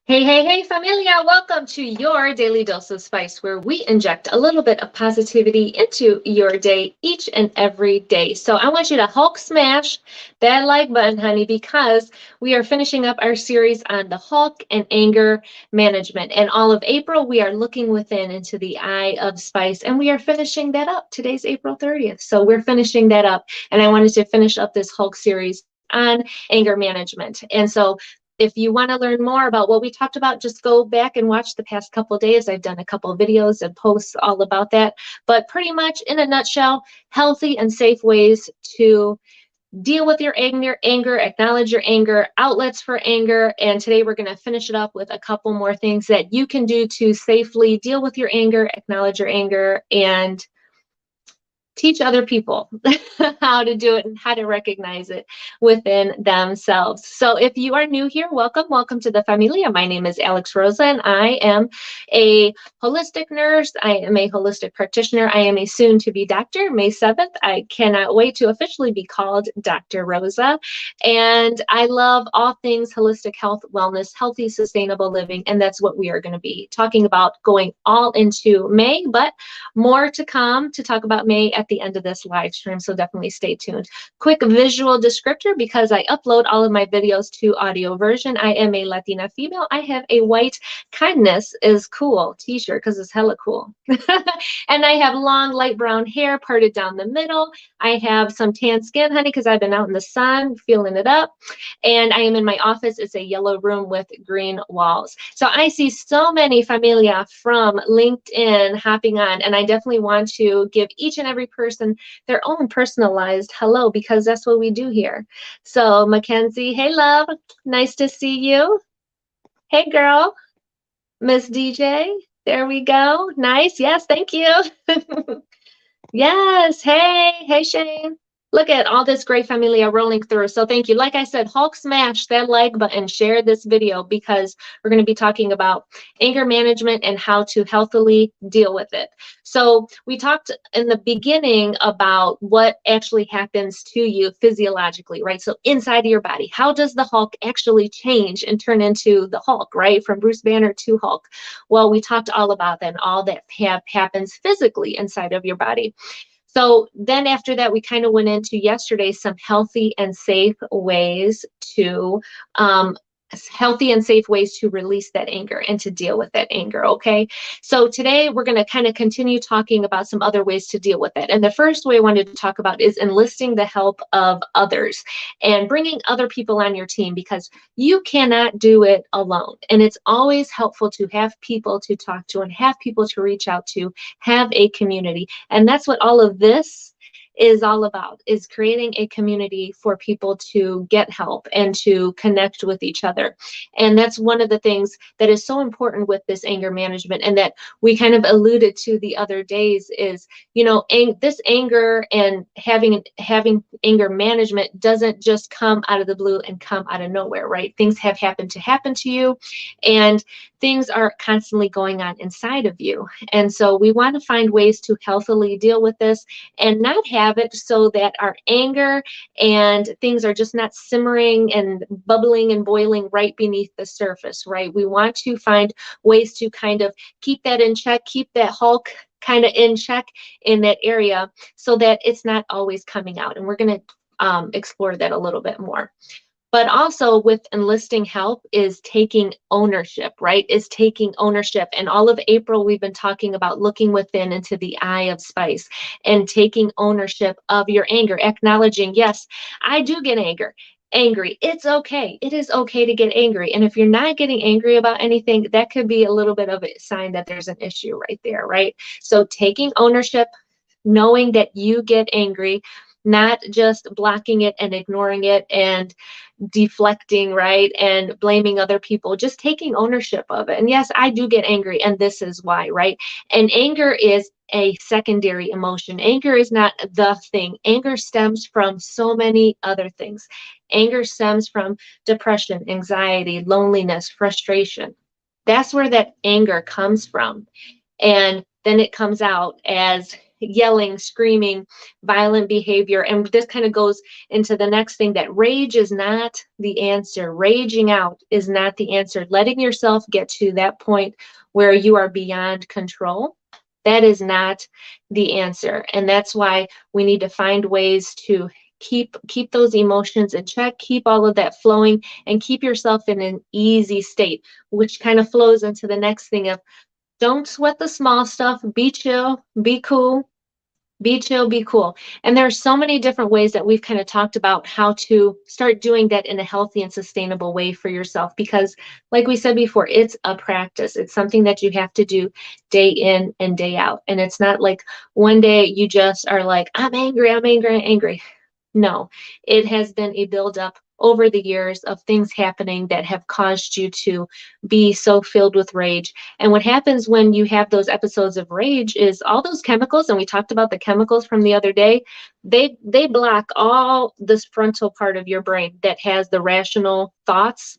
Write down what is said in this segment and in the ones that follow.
Hey, hey, hey, familia. Welcome to your daily dose of spice, where we inject a little bit of positivity into your day each and every day. So I want you to Hulk smash that like button, honey, because we are finishing up our series on the Hulk and anger management. And all of April, we are looking within into the eye of spice, and we are finishing that up. Today's April 30th. So we're finishing that up. And I wanted to finish up this Hulk series on anger management. And so if you want to learn more about what we talked about, just go back and watch the past couple of days. I've done a couple of videos and posts all about that. But pretty much in a nutshell, healthy and safe ways to deal with your anger, acknowledge your anger, outlets for anger. And today we're going to finish it up with a couple more things that you can do to safely deal with your anger, acknowledge your anger, and teach other people how to do it and how to recognize it within themselves. So if you are new here, welcome to the familia. My name is Alex Rosa, and I am a holistic nurse. I am a holistic practitioner. I am a soon-to-be doctor. May 7th, I cannot wait to officially be called Dr. Rosa. And I love all things holistic health, wellness, healthy, sustainable living, and that's what we are going to be talking about going all into May, but more to come to talk about May at the end of this live stream, so definitely stay tuned. Quick visual descriptor, because I upload all of my videos to audio version. I am a Latina female. I have a white kindness is cool t-shirt because it's hella cool. And I have long light brown hair parted down the middle. I have some tan skin, honey, because I've been out in the sun feeling it up. And I am in my office. It's a yellow room with green walls. So I see so many familia from LinkedIn hopping on, and I definitely want to give each and every person their own personalized hello, because that's what we do here. So Mackenzie, hey love, nice to see you. Hey girl, Miss DJ, there we go. Nice, yes, thank you. Yes, hey Shane. Look at all this great familia rolling through. So thank you. Like I said, Hulk smash that like button, share this video, because we're going to be talking about anger management and how to healthily deal with it. So we talked in the beginning about what actually happens to you physiologically, right? So inside of your body, how does the Hulk actually change and turn into the Hulk, right? From Bruce Banner to Hulk. Well, we talked all about that and all that happens physically inside of your body. So then after that, we kind of went into yesterday some healthy and safe ways to release that anger and to deal with that anger. Okay. So today we're going to kind of continue talking about some other ways to deal with it. And the first way I wanted to talk about is enlisting the help of others and bringing other people on your team, because you cannot do it alone. And it's always helpful to have people to talk to and have people to reach out to, have a community. And that's what all of this is all about, is creating a community for people to get help and to connect with each other. And that's one of the things that is so important with this anger management, and that we kind of alluded to the other days is, this anger and having anger management doesn't just come out of the blue and come out of nowhere, right? Things have happened to you, and things are constantly going on inside of you. And so we want to find ways to healthily deal with this and not have it so that our anger and things are just not simmering and bubbling and boiling right beneath the surface, right? We want to find ways to kind of keep that in check, keep that Hulk kind of in check in that area, so that it's not always coming out. And we're going to explore that a little bit more. But also with enlisting help is taking ownership, right? Is taking ownership. And all of April, we've been talking about looking within into the eye of spice and taking ownership of your anger, acknowledging, yes, I do get angry. It's okay. It is okay to get angry. And if you're not getting angry about anything, that could be a little bit of a sign that there's an issue right there, right? So taking ownership, knowing that you get angry, not just blocking it and ignoring it and deflecting, right, and blaming other people, just taking ownership of it. And yes, I do get angry, and this is why, right? And anger is a secondary emotion. Anger is not the thing. Anger stems from so many other things. Anger stems from depression, anxiety, loneliness, frustration. That's where that anger comes from. And then it comes out as yelling, screaming, violent behavior. And this kind of goes into the next thing, that rage is not the answer. Raging out is not the answer. Letting yourself get to that point where you are beyond control, that is not the answer. And that's why we need to find ways to keep those emotions in check, keep all of that flowing, and keep yourself in an easy state, which kind of flows into the next thing of, don't sweat the small stuff, be chill, be cool, be chill, be cool. And there are so many different ways that we've kind of talked about how to start doing that in a healthy and sustainable way for yourself. Because, like we said before, it's a practice. It's something that you have to do day in and day out. And it's not like one day you just are like, I'm angry, I'm angry, I'm angry. No, it has been a buildup over the years of things happening that have caused you to be so filled with rage. And what happens when you have those episodes of rage is all those chemicals, and we talked about the chemicals from the other day, they block all this frontal part of your brain that has the rational thoughts,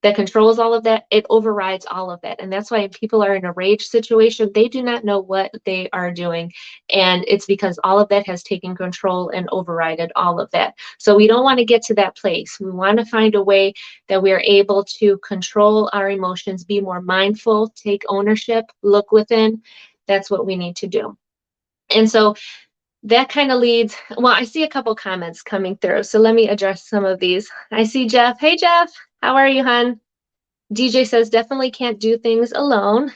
that controls all of that. It overrides all of that. And that's why people are in a rage situation, they do not know what they are doing. And it's because all of that has taken control and overridden all of that. So we don't want to get to that place. We want to find a way that we are able to control our emotions, be more mindful, take ownership, look within. That's what we need to do. And so that kind of leads, well, I see a couple comments coming through. So let me address some of these. I see Jeff. Hey, Jeff. How are you, hon? DJ says, definitely can't do things alone.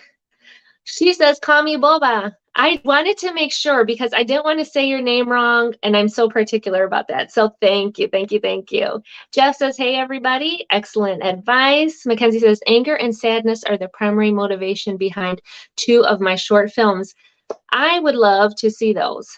She says, call me Boba. I wanted to make sure because I didn't want to say your name wrong, and I'm so particular about that. So thank you, thank you, thank you. Jeff says, hey, everybody. Excellent advice. Mackenzie says, anger and sadness are the primary motivation behind two of my short films. I would love to see those.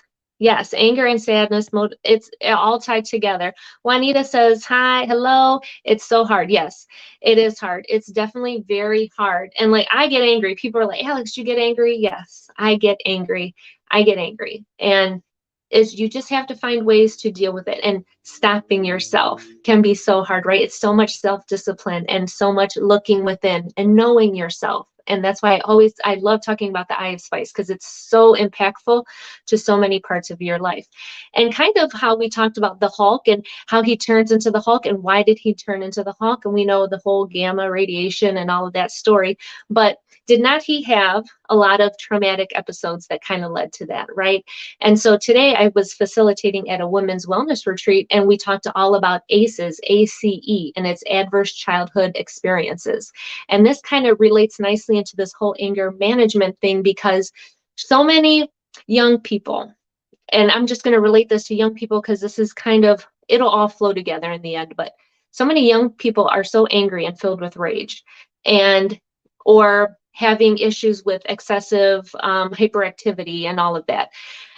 Yes, anger and sadness, it's all tied together. Juanita says, hi, hello. It's so hard. Yes, it is hard. It's definitely very hard. And like, I get angry. People are like, Alex, you get angry? Yes, I get angry. I get angry. And is you just have to find ways to deal with it, and stopping yourself can be so hard, right? It's so much self-discipline and so much looking within and knowing yourself. And that's why I love talking about the eye of spice, because it's so impactful to so many parts of your life. And kind of how we talked about the Hulk and how he turns into the Hulk and why did he turn into the Hulk? And we know the whole gamma radiation and all of that story, but did not he have a lot of traumatic episodes that kind of led to that, right? And so today I was facilitating at a women's wellness retreat, and we talked all about ACEs, ACE, and its adverse childhood experiences. And this kind of relates nicely into this whole anger management thing, because so many young people, and I'm just going to relate this to young people because this is kind of, it'll all flow together in the end, but so many young people are so angry and filled with rage, and or having issues with excessive hyperactivity and all of that.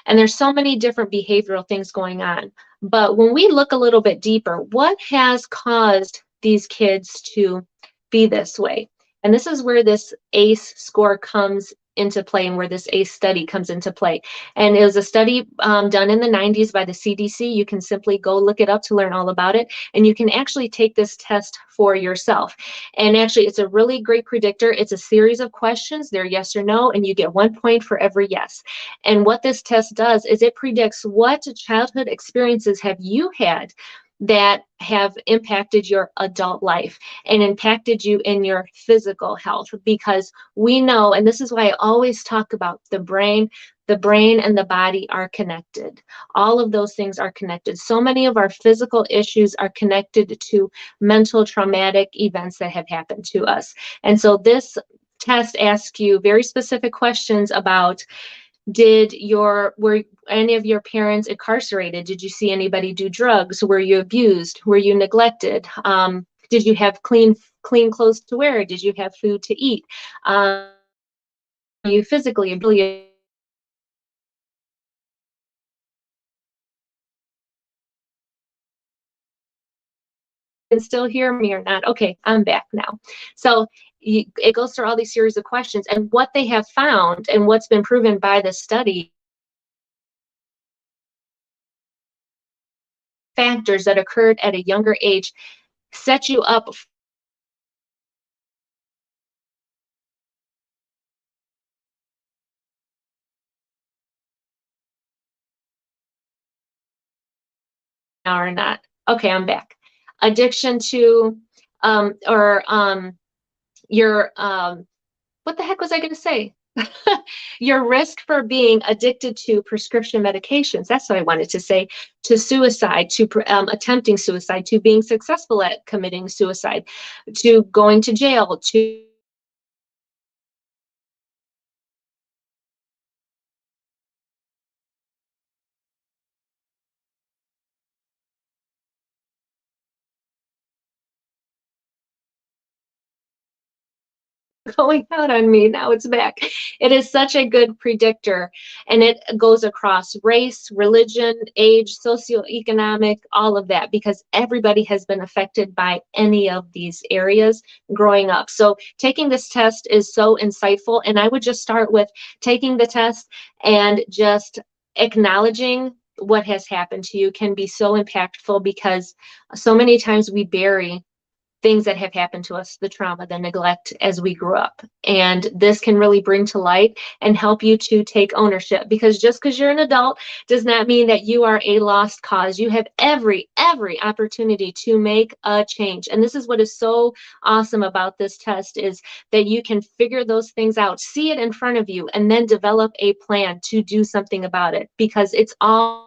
And there's so many different behavioral things going on. But when we look a little bit deeper, what has caused these kids to be this way? And this is where this ACE score comes into play, and where this ACE study comes into play. And it was a study done in the 90s by the CDC. You can simply go look it up to learn all about it. And you can actually take this test for yourself. And actually, it's a really great predictor. It's a series of questions. They're yes or no, and you get 1 point for every yes. And what this test does is it predicts what childhood experiences have you had that have impacted your adult life and impacted you in your physical health. Because we know, and this is why I always talk about the brain and the body are connected. All of those things are connected. So many of our physical issues are connected to mental traumatic events that have happened to us. And so this test asks you very specific questions about, were any of your parents incarcerated? Did you see anybody do drugs? Were you abused? Were you neglected? Did you have clean clothes to wear? Did you have food to eat? You physically ability can still hear me or not? Okay, I'm back now. So it goes through all these series of questions, and what they have found and what's been proven by the study, factors that occurred at a younger age set you up or not. Okay, I'm back. Addiction to or your what the heck was I going to say? Your risk for being addicted to prescription medications. That's what I wanted to say. To suicide, to attempting suicide, to being successful at committing suicide, to going to jail, to going out on me. Now it's back. It is such a good predictor, and it goes across race, religion, age, socioeconomic, all of that, because everybody has been affected by any of these areas growing up. So taking this test is so insightful, and I would just start with taking the test and just acknowledging what has happened to you can be so impactful, because so many times we bury things that have happened to us, the trauma, the neglect as we grew up. And this can really bring to light and help you to take ownership, because just because you're an adult does not mean that you are a lost cause. You have every opportunity to make a change. And this is what is so awesome about this test, is that you can figure those things out, see it in front of you, and then develop a plan to do something about it, because it's all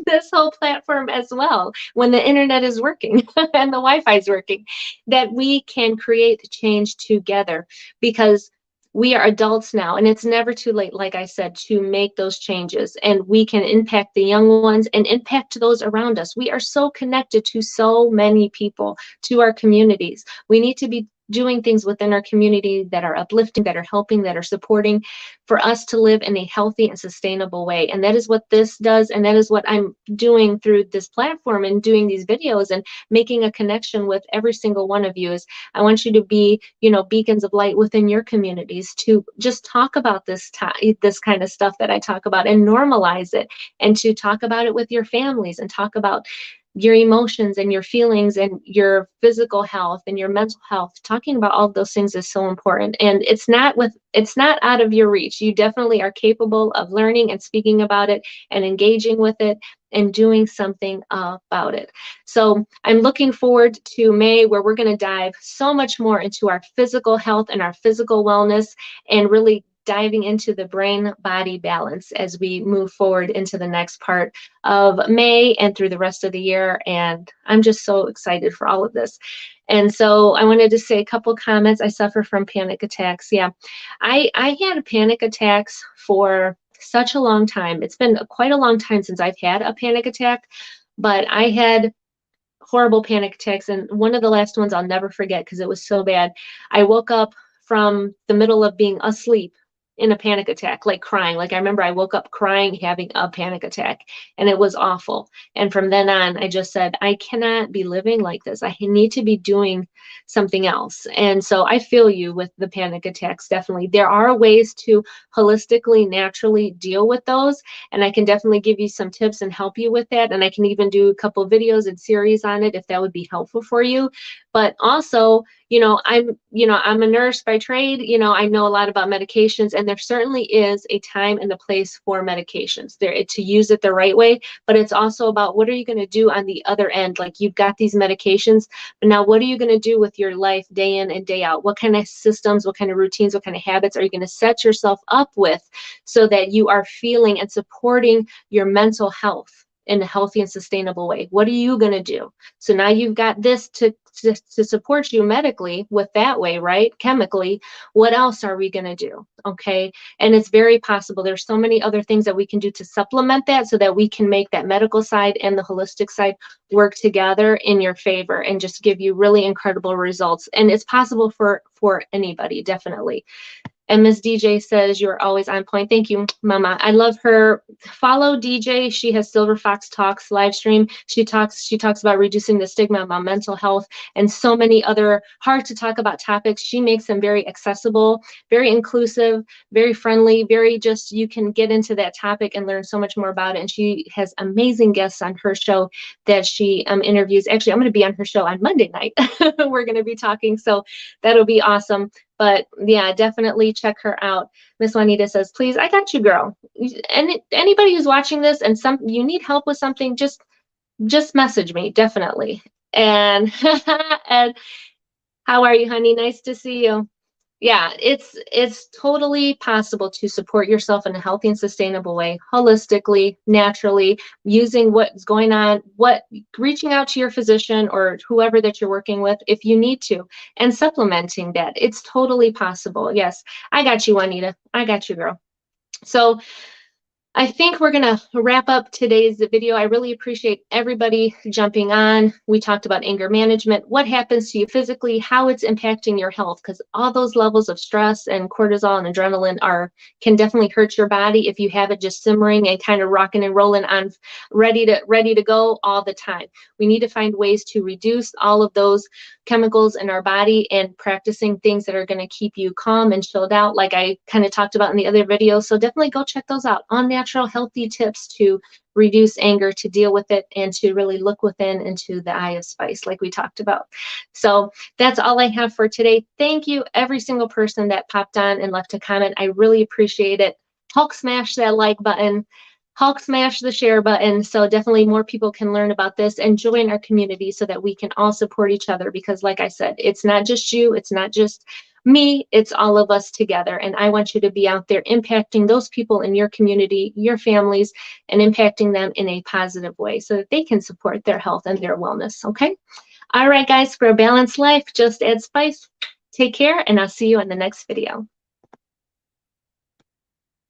this whole platform as well, when the internet is working and the Wi-Fi is working, that we can create change together, because we are adults now, and it's never too late, like I said, to make those changes, and we can impact the young ones and impact those around us. We are so connected to so many people, to our communities. We need to be doing things within our community that are uplifting, that are helping, that are supporting, for us to live in a healthy and sustainable way. And that is what this does. And that is what I'm doing through this platform and doing these videos and making a connection with every single one of you. Is I want you to be, beacons of light within your communities, to just talk about this kind of stuff that I talk about, and normalize it, and to talk about it with your families, and talk about your emotions and your feelings and your physical health and your mental health. Talking about all of those things is so important, and it's not out of your reach. You definitely are capable of learning and speaking about it and engaging with it and doing something about it. So I'm looking forward to May, where we're going to dive so much more into our physical health and our physical wellness, and really diving into the brain body balance as we move forward into the next part of May and through the rest of the year. And I'm just so excited for all of this. And so I wanted to say a couple comments. I suffer from panic attacks. Yeah, I had panic attacks for such a long time. It's been quite a long time since I've had a panic attack, but I had horrible panic attacks. And one of the last ones I'll never forget, because it was so bad. I woke up from the middle of being asleep in a panic attack, like crying. Like I remember I woke up crying, having a panic attack, and it was awful. And from then on, I just said, I cannot be living like this. I need to be doing something else. And so I feel you with the panic attacks. Definitely. There are ways to holistically, naturally deal with those. And I can definitely give you some tips and help you with that. And I can even do a couple videos and series on it if that would be helpful for you. But also, I'm a nurse by trade. I know a lot about medications, and there certainly is a time and a place for medications there to use it the right way. But it's also about, what are you going to do on the other end? Like, you've got these medications, but now what are you going to do with your life day in and day out? What kind of systems, what kind of routines, what kind of habits are you going to set yourself up with, so that you are feeling and supporting your mental health in a healthy and sustainable way? What are you going to do? So now you've got this to support you medically with that way, right? Chemically, what else are we going to do? Okay. And it's very possible. There's so many other things that we can do to supplement that, so that we can make that medical side and the holistic side work together in your favor and just give you really incredible results. And it's possible for anybody, definitely. And Miss DJ says, you're always on point. Thank you, Mama. I love her. Follow DJ. She has Silver Fox Talks live stream. She talks about reducing the stigma about mental health and so many other hard to talk about topics. She makes them very accessible, very inclusive, very friendly, very just, you can get into that topic and learn so much more about it. And she has amazing guests on her show that she interviews. Actually, I'm going to be on her show on Monday night. We're going to be talking. So that'll be awesome. But yeah, definitely check her out. Miss Juanita says, please, I got you, girl. And anybody who's watching this and you need help with something, just message me, definitely. And and how are you, honey? Nice to see you. Yeah, it's totally possible to support yourself in a healthy and sustainable way, holistically, naturally, using what's going on, reaching out to your physician or whoever that you're working with if you need to, and supplementing that. It's totally possible. Yes, I got you, Juanita. I got you, girl. So I think we're going to wrap up today's video. I really appreciate everybody jumping on. We talked about anger management, what happens to you physically, how it's impacting your health, because all those levels of stress and cortisol and adrenaline can definitely hurt your body if you have it just simmering and kind of rocking and rolling on ready to go all the time. We need to find ways to reduce all of those chemicals in our body and practicing things that are going to keep you calm and chilled out, like I kind of talked about in the other video. So definitely go check those out. On natural, healthy tips to reduce anger, to deal with it, and to really look within into the eye of spice, like we talked about. So that's all I have for today. Thank you, every single person that popped on and left a comment. I really appreciate it. Hulk smash that like button. Hulk smash the share button so definitely more people can learn about this and join our community so that we can all support each other, because like I said, it's not just you, it's not just me, it's all of us together. And I want you to be out there impacting those people in your community, your families, and impacting them in a positive way so that they can support their health and their wellness. Okay. All right, guys, for a balanced life, just add spice. Take care, and I'll see you in the next video.